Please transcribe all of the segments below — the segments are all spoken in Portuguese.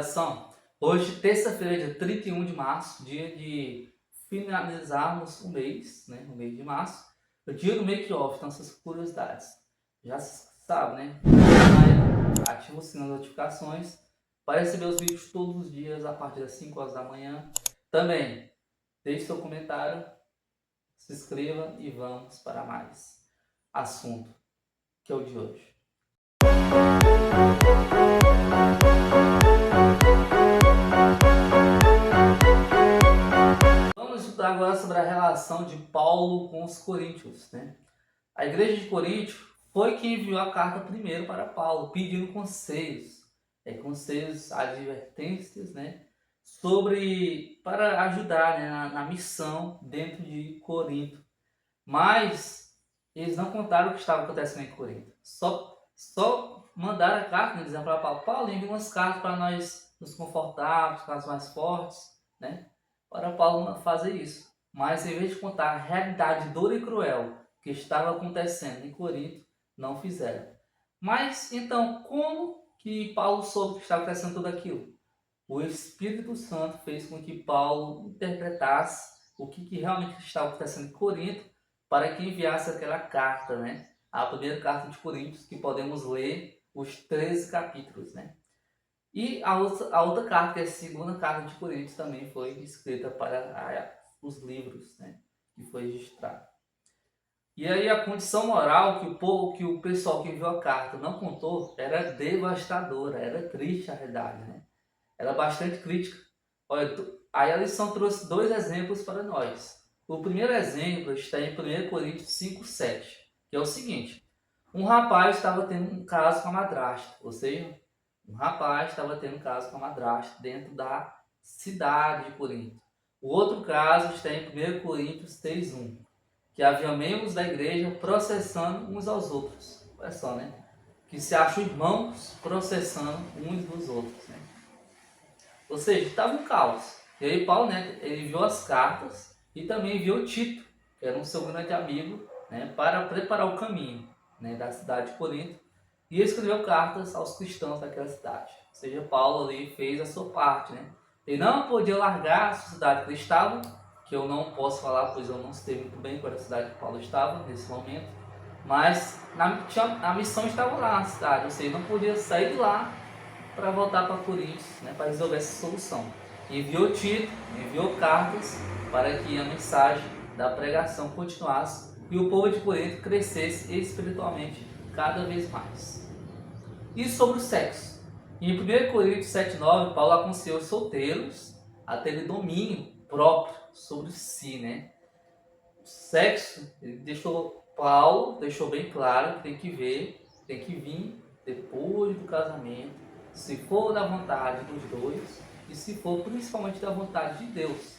tradição. Hoje, terça-feira, dia 31 de março, dia de finalizarmos o mês, né? O mês de março. O dia do make-off, então essas curiosidades. Já sabe, né? Ativa o sininho de notificações para receber os vídeos todos os dias a partir das 5 horas da manhã. Também, deixe seu comentário, se inscreva e vamos para mais assunto, que é o de hoje. Vamos estudar agora sobre a relação de Paulo com os coríntios, né? A igreja de Corinto foi quem enviou a carta primeiro para Paulo, pedindo conselhos, advertências, né? Para ajudar, né, na missão dentro de Corinto. Mas eles não contaram o que estava acontecendo em Corinto. Só mandaram a carta, né, dizendo para Paulo, envia umas cartas para nós nos confortarmos, ficarmos mais fortes, né? Para Paulo fazer isso. Mas em vez de contar a realidade dura e cruel que estava acontecendo em Corinto, não fizeram. Mas então, como que Paulo soube que estava acontecendo tudo aquilo? O Espírito Santo fez com que Paulo interpretasse o que realmente estava acontecendo em Corinto para que enviasse aquela carta, né? A primeira carta de Coríntios, que podemos ler os 13 capítulos, né? E a outra carta, que é a segunda carta de Coríntios, também foi escrita para os livros, né? Que foi registrado. E aí a condição moral que o pessoal que enviou a carta não contou era devastadora, era triste a realidade, né? Era bastante crítica. Olha, aí a lição trouxe dois exemplos para nós. O primeiro exemplo está em 1 Coríntios 5:7, que é o seguinte: um rapaz estava tendo um caso com a madrasta, ou seja, um rapaz estava tendo um caso com a madrasta dentro da cidade de Corinto. O outro caso está em 1 Coríntios 3:1, que havia membros da igreja processando uns aos outros. Olha só, né? Que se acham irmãos processando uns dos outros, né? Ou seja, estava um caos. E aí Paulo, né, ele enviou as cartas e também enviou Tito, que era um seu grande amigo, né, para preparar o caminho, né, da cidade de Corinto. E escreveu cartas aos cristãos daquela cidade. Ou seja, Paulo ali fez a sua parte, né? Ele não podia largar a cidade que ele estava, que eu não posso falar, pois eu não sei muito bem qual era a cidade que Paulo estava nesse momento. Mas a missão estava lá na cidade, ou seja, não podia sair de lá para voltar para Coríntios, né, para resolver essa solução. Enviou Tito, enviou cartas para que a mensagem da pregação continuasse e o povo de Corinto crescesse espiritualmente cada vez mais. E sobre o sexo? Em 1 Coríntios 7:9, Paulo aconselhou os solteiros a terem domínio próprio sobre si, né? O sexo, Paulo deixou bem claro que tem que vir depois do casamento, se for da vontade dos dois e se for principalmente da vontade de Deus.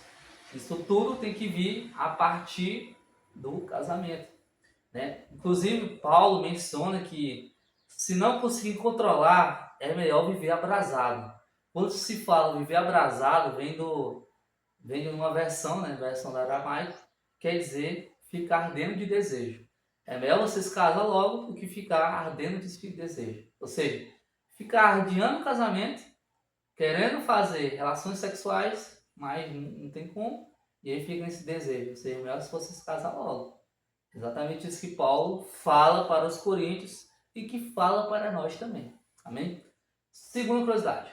Isso tudo tem que vir a partir do casamento, né? Inclusive, Paulo menciona que se não conseguir controlar, é melhor viver abrasado. Quando se fala viver abrasado, vem de uma versão, né? Versão da aramaico, quer dizer ficar ardendo de desejo. É melhor você se casar logo do que ficar ardendo de desejo. Ou seja, ficar adiando o casamento, querendo fazer relações sexuais, mas não tem como, e aí fica nesse desejo. Ou seja, é melhor se você se casar logo. Exatamente isso que Paulo fala para os coríntios e que fala para nós também. Amém? Segunda curiosidade.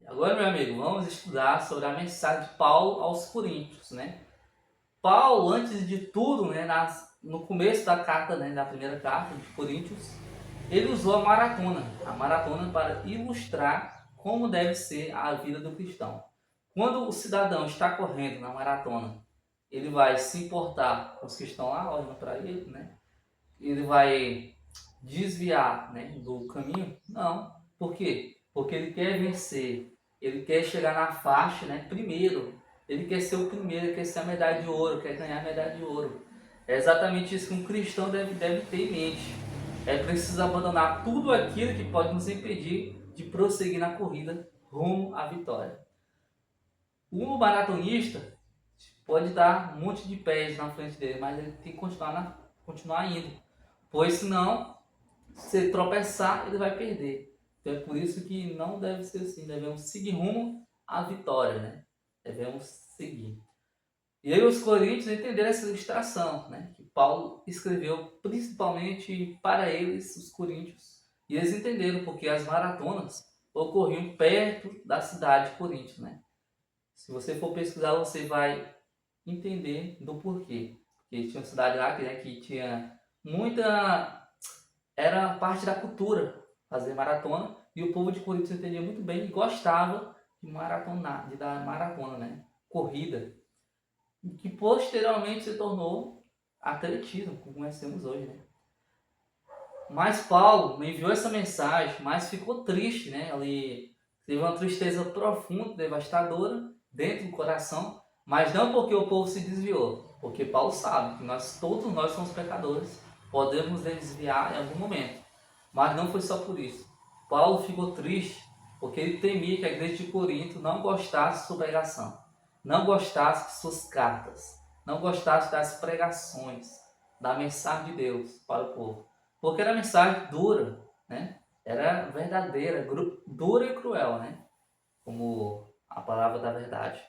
Agora, meu amigo, vamos estudar sobre a mensagem de Paulo aos coríntios, né? Paulo, antes de tudo, né, no começo da carta, né, da primeira carta de Coríntios, ele usou a maratona para ilustrar como deve ser a vida do cristão. Quando o cidadão está correndo na maratona, ele vai se importar com os que estão lá olhando para ele, né? Ele vai desviar, né, do caminho? Não. Por quê? Porque ele quer vencer, ele quer chegar na faixa, né, primeiro. Ele quer ser o primeiro, quer ser a medalha de ouro, quer ganhar a medalha de ouro. É exatamente isso que um cristão deve ter em mente. É preciso abandonar tudo aquilo que pode nos impedir de prosseguir na corrida rumo à vitória. O maratonista pode dar um monte de pés na frente dele, mas ele tem que continuar continuar indo. Pois senão, se ele tropeçar, ele vai perder. Então é por isso que não deve ser assim. Devemos seguir rumo à vitória, né? Devemos seguir. E aí os coríntios entenderam essa ilustração, né? Que Paulo escreveu principalmente para eles, os coríntios. E eles entenderam porque as maratonas ocorriam perto da cidade de Corinto, né? Se você for pesquisar, você vai entender do porquê. Porque tinha uma cidade lá que tinha muita... Era parte da cultura fazer maratona. E o povo de Corinto entendia muito bem e gostava de maratonar, de dar maratona, né? Corrida. Que posteriormente se tornou atletismo, como conhecemos hoje, né? Mas Paulo me enviou essa mensagem, mas ficou triste, né? Ele teve uma tristeza profunda, devastadora dentro do coração, mas não porque o povo se desviou, porque Paulo sabe que todos nós somos pecadores, podemos desviar em algum momento, mas não foi só por isso. Paulo ficou triste porque ele temia que a igreja de Corinto não gostasse de sua pregação, não gostasse de suas cartas, não gostasse das pregações, da mensagem de Deus para o povo. Porque era mensagem dura, né? Era verdadeira, dura e cruel, né? Como a palavra da verdade.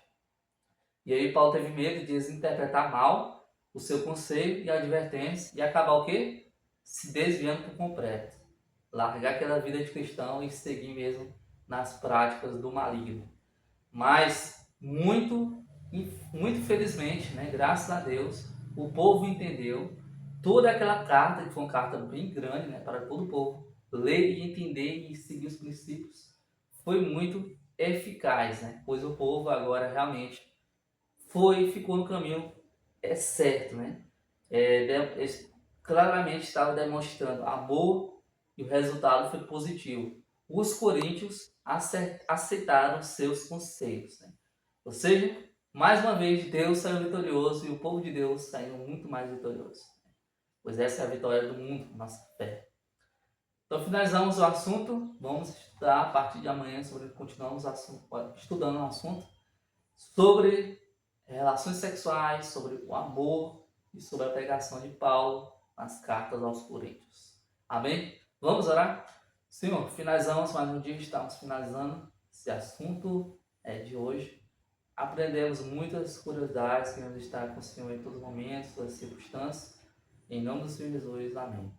E aí Paulo teve medo de interpretar mal o seu conselho e advertência e acabar o quê? Se desviando por completo. Largar aquela vida de cristão e seguir mesmo nas práticas do maligno. Mas muito felizmente, né, graças a Deus, o povo entendeu toda aquela carta, que foi uma carta bem grande, né, para todo o povo, ler e entender e seguir os princípios, foi muito eficaz, né, pois o povo agora realmente ficou no caminho certo, né, claramente estava demonstrando amor e o resultado foi positivo. Os coríntios aceitaram seus conselhos, né? Ou seja, mais uma vez Deus saiu vitorioso e o povo de Deus saiu muito mais vitorioso. Pois essa é a vitória do mundo, nossa fé. Então finalizamos o assunto, vamos estudar a partir de amanhã continuamos estudando o assunto sobre relações sexuais, sobre o amor e sobre a pregação de Paulo nas cartas aos Coríntios. Amém? Vamos orar? Senhor, finalizamos mais um dia, estamos finalizando esse assunto de hoje. Aprendemos muitas curiosidades, queremos estar com o Senhor em todos os momentos, todas as circunstâncias. Em nome do Senhor Jesus, amém.